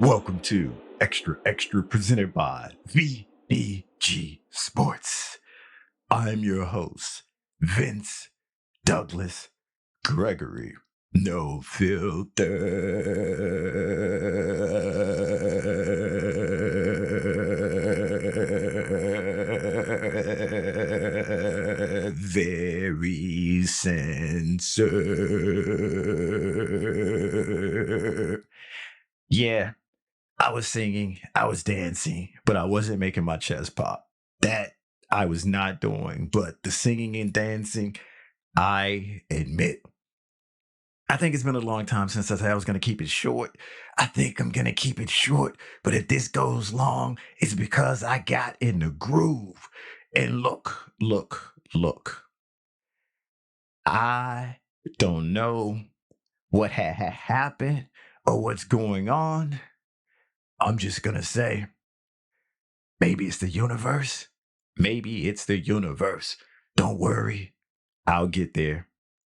Welcome to Extra presented by VDG Sports. I'm your host, Vince Douglas Gregory. No filter. Very censored. Yeah, I was singing, I was dancing, but I wasn't making my chest pop. That I was not doing, but the singing and dancing, I admit. I think it's been a long time since I said I was going to keep it short. I think I'm going to keep it short, but if this goes long, it's because I got in the groove. And look. I don't know what had happened or what's going on. I'm just going to say, maybe it's the universe. Maybe it's the universe. Don't worry. I'll get there.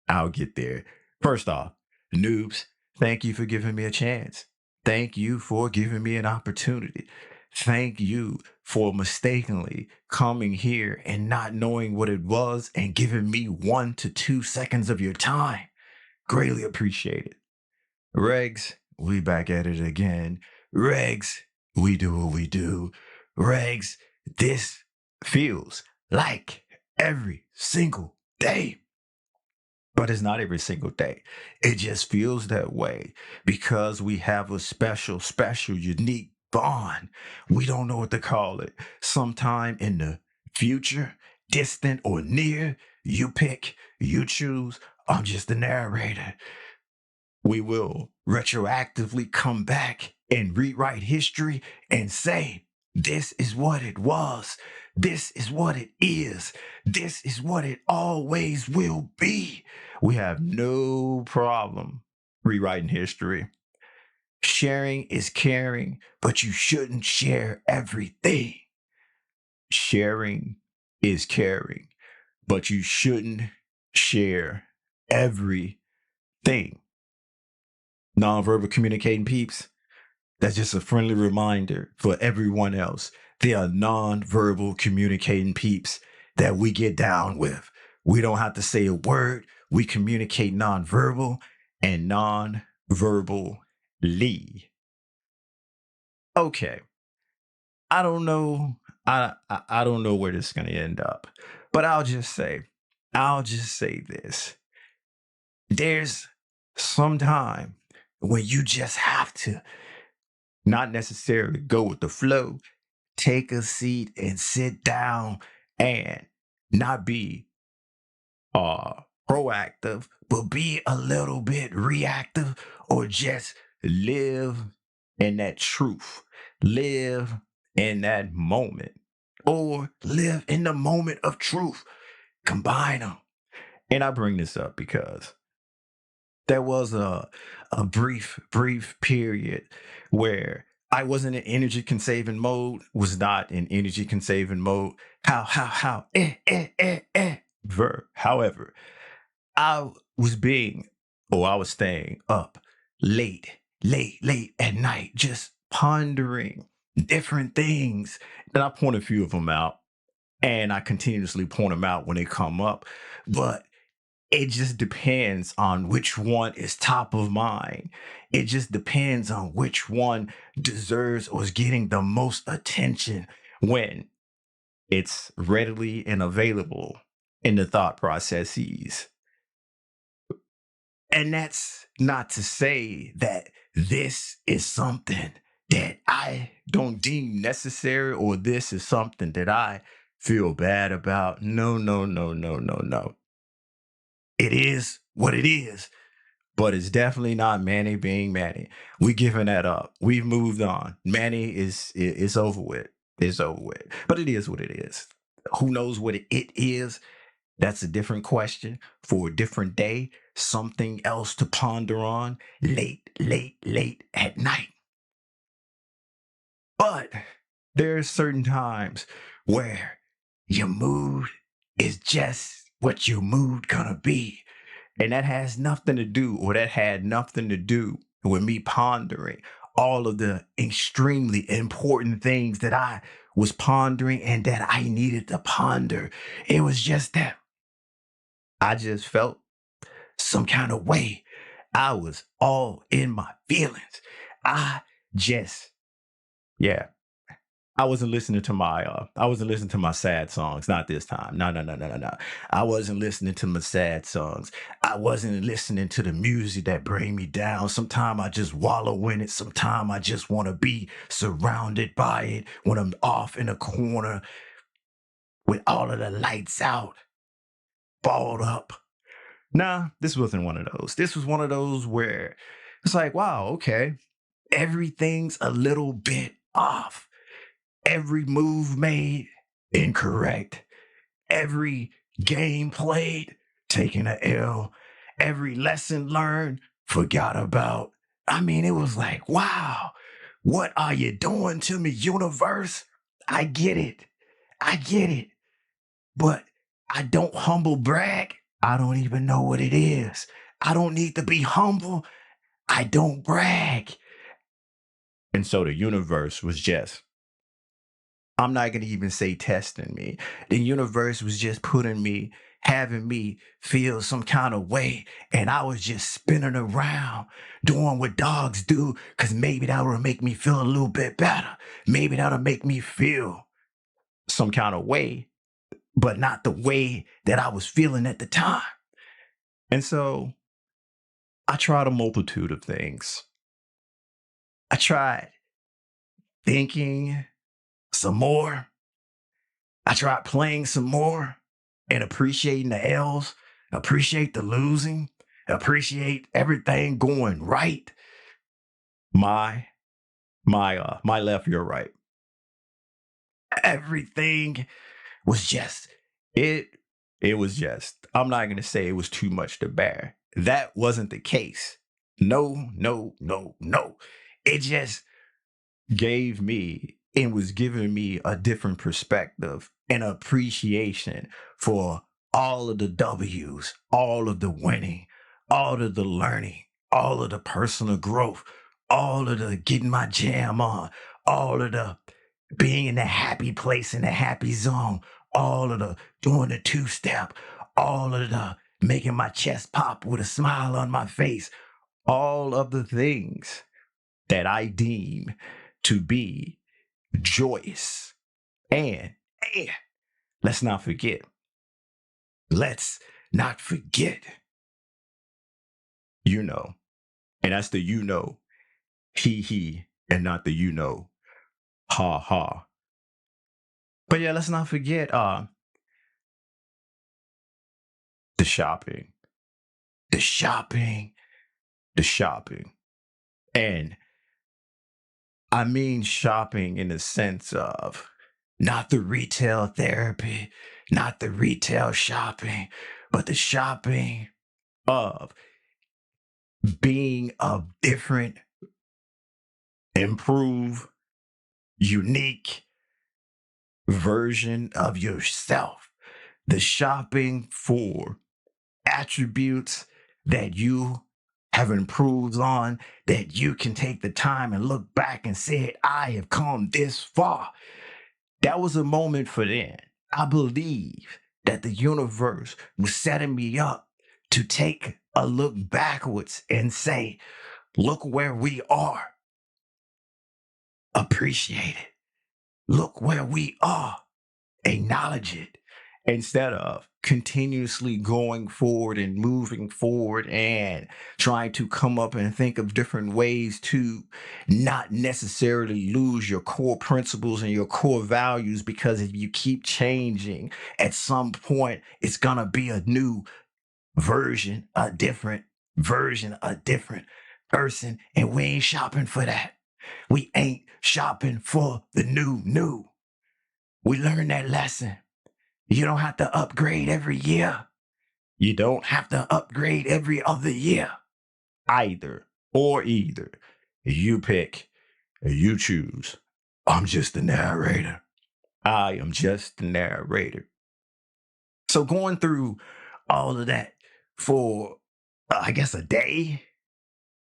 I'll get there. First off, noobs, thank you for giving me a chance. Thank you for giving me an opportunity. Thank you for mistakenly coming here and not knowing what it was and giving me 1 to 2 seconds of your time. Greatly appreciate it. Regs, we back at it again. Regs, we do what we do. Regs, this feels like every single day. But it's not every single day. It just feels that way because we have a special, unique bond. We don't know what to call it. Sometime in the future, distant or near, you pick, you choose. I'm just the narrator. We will retroactively come back and rewrite history and say, this is what it was. This is what it is. This is what it always will be. We have no problem rewriting history. Sharing is caring, but you shouldn't share everything. Sharing is caring, but you shouldn't share everything. Nonverbal communicating peeps, that's just a friendly reminder for everyone else. There are nonverbal communicating peeps that we get down with. We don't have to say a word. We communicate nonverbal and nonverbally. Okay. I don't know. I don't know where this is going to end up, but I'll just say this. There's some time when you just have to not necessarily go with the flow, take a seat and sit down and not be proactive, but be a little bit reactive or just live in that truth, live in that moment, or live in the moment of truth. Combine them. And I bring this up because there was a brief period where I wasn't in energy conserving mode, was not in energy conserving mode. How, verb. However, I was I was staying up late at night, just pondering different things. And I point a few of them out, and I continuously point them out when they come up. But it just depends on which one is top of mind. It just depends on which one deserves or is getting the most attention when it's readily and available in the thought processes. And that's not to say that this is something that I don't deem necessary or this is something that I feel bad about. No. It is what it is, but it's definitely not Manny being Manny. We giving that up. We've moved on. Manny is over with. It's over with. But it is what it is. Who knows what it is? That's a different question for a different day. Something else to ponder on late at night. But there's certain times where your mood is just what your mood gonna be. And that has nothing to do, or that had nothing to do with me pondering all of the extremely important things that I was pondering and that I needed to ponder. It was just that I just felt some kind of way. I was all in my feelings. I just, yeah, I wasn't listening to my sad songs, not this time. No, no, no, no, no, no. I wasn't listening to my sad songs. I wasn't listening to the music that bring me down. Sometimes I just wallow in it. Sometimes I just want to be surrounded by it when I'm off in a corner with all of the lights out, balled up. Nah, this wasn't one of those. This was one of those where it's like, wow, okay, everything's a little bit off. Every move made, incorrect. Every game played, taking a L. Every lesson learned, forgot about. I mean, it was like, wow, what are you doing to me, universe? I get it. I get it. But I don't humble brag. I don't even know what it is. I don't need to be humble. I don't brag. And so the universe was just, I'm not going to even say testing me. The universe was just putting me, having me feel some kind of way. And I was just spinning around doing what dogs do because maybe that would make me feel a little bit better. Maybe that'll make me feel some kind of way, but not the way that I was feeling at the time. And so I tried a multitude of things. I tried thinking some more. I tried playing some more and appreciating the L's, appreciate the losing, appreciate everything going right. My my left, your right. Everything was just it. It was just. I'm not gonna say it was too much to bear. That wasn't the case. No, no, no, no. It just gave me and was giving me a different perspective and appreciation for all of the W's, all of the winning, all of the learning, all of the personal growth, all of the getting my jam on, all of the being in the happy place in the happy zone, all of the doing the two step, all of the making my chest pop with a smile on my face, all of the things that I deem to be joyous. And let's not forget, let's not forget, you know, and that's the he, and not the ha ha. But yeah, let's not forget the shopping, the shopping, the shopping. And I mean shopping in the sense of not the retail therapy, not the retail shopping, but the shopping of being a different, improved, unique version of yourself. The shopping for attributes that you have improved on, that you can take the time and look back and say, I have come this far. That was a moment for them. I believe that the universe was setting me up to take a look backwards and say, look where we are. Appreciate it. Look where we are. Acknowledge it instead of continuously going forward and moving forward and trying to come up and think of different ways to not necessarily lose your core principles and your core values, because if you keep changing, at some point it's going to be a new version, a different version, a different person, and we ain't shopping for that. We ain't shopping for the new. We learned that lesson. You don't have to upgrade every year. You don't have to upgrade every other year. Either or either. You pick, you choose. I'm just the narrator. I am just the narrator. So going through all of that for, I guess, a day,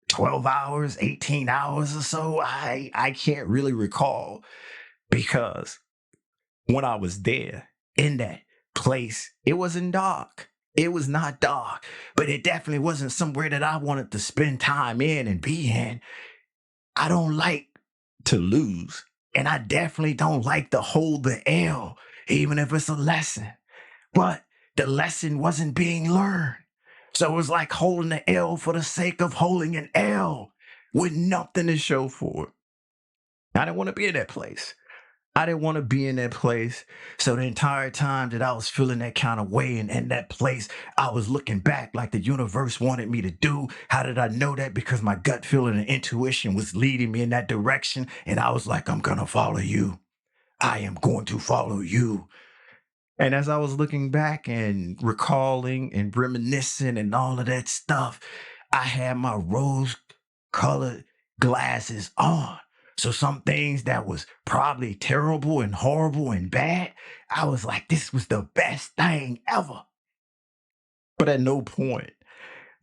12 hours, 18 hours or so. I can't really recall because when I was there in that place, it wasn't dark. It was not dark, but it definitely wasn't somewhere that I wanted to spend time in and be in. I don't like to lose, and I definitely don't like to hold the L, even if it's a lesson. But the lesson wasn't being learned. So it was like holding the L for the sake of holding an L with nothing to show for it. I didn't want to be in that place. I didn't want to be in that place. So the entire time that I was feeling that kind of way and in that place, I was looking back like the universe wanted me to do. How did I know that? Because my gut feeling and intuition was leading me in that direction. And I was like, I'm going to follow you. I am going to follow you. And as I was looking back and recalling and reminiscing and all of that stuff, I had my rose colored glasses on. So some things that was probably terrible and horrible and bad, I was like, this was the best thing ever. But at no point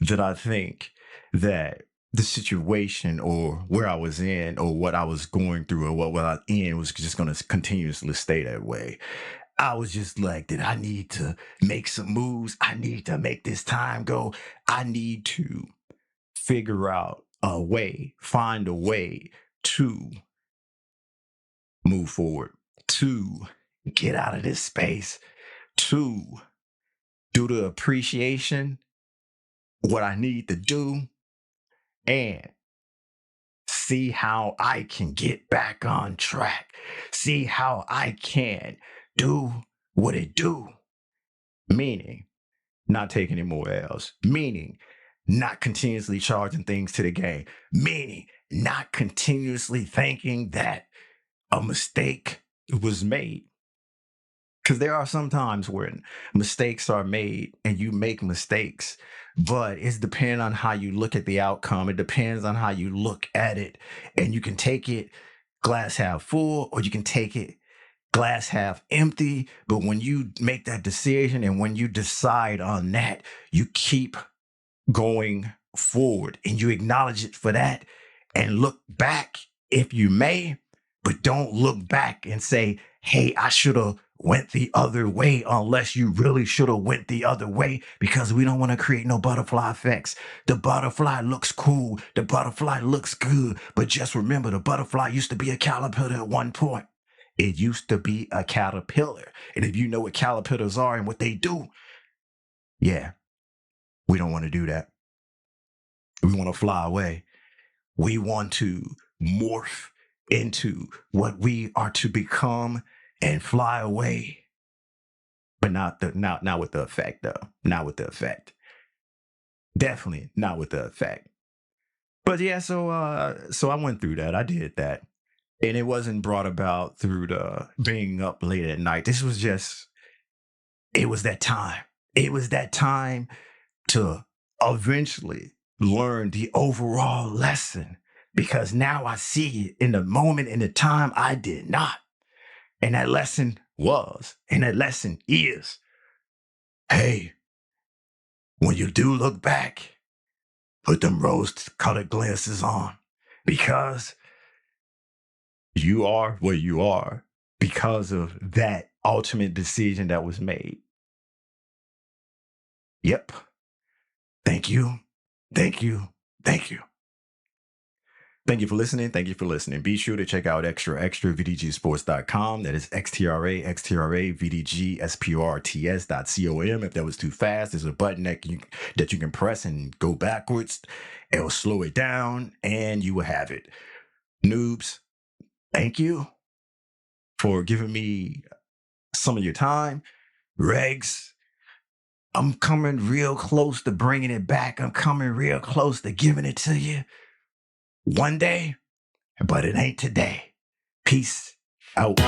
did I think that the situation or where I was in or what I was going through or what I was in was just going to continuously stay that way. I was just like, that I need to make some moves. I need to make this time go. I need to figure out a way, find a way to move forward, to get out of this space, to do the appreciation, what I need to do, and see how I can get back on track. See how I can do what it do. Meaning, not taking any more L's, meaning not continuously charging things to the game, meaning not continuously thinking that a mistake was made. Because there are some times when mistakes are made and you make mistakes, but it's depending on how you look at the outcome. It depends on how you look at it. And you can take it glass half full or you can take it glass half empty. But when you make that decision and when you decide on that, you keep going forward and you acknowledge it for that and look back if you may, but don't look back and say, hey, I should have went the other way, unless you really should have went the other way, because we don't want to create no butterfly effects. The butterfly looks cool, the butterfly looks good, but just remember, the butterfly used to be a caterpillar at one point. It used to be a caterpillar. And if you know what caterpillars are and what they do, yeah, we don't want to do that. We want to fly away. We want to morph into what we are to become and fly away. But not with the effect though. Not with the effect. Definitely not with the effect. But yeah, so I went through that. I did that. And it wasn't brought about through the being up late at night. This was just, it was that time. It was that time to eventually learn the overall lesson, because now I see it in the moment, in the time I did not. And that lesson was, and that lesson is, hey, when you do look back, put them rose-colored glasses on, because you are where you are because of that ultimate decision that was made. Yep. Thank you. Thank you. Thank you. Thank you for listening. Thank you for listening. Be sure to check out XtraVDGSports.com. That is XTRA VDGSports.com. If that was too fast, there's a button that you can press and go backwards. It'll slow it down and you will have it. Noobs, thank you for giving me some of your time. Regs, I'm coming real close to bringing it back. I'm coming real close to giving it to you one day, but it ain't today. Peace out.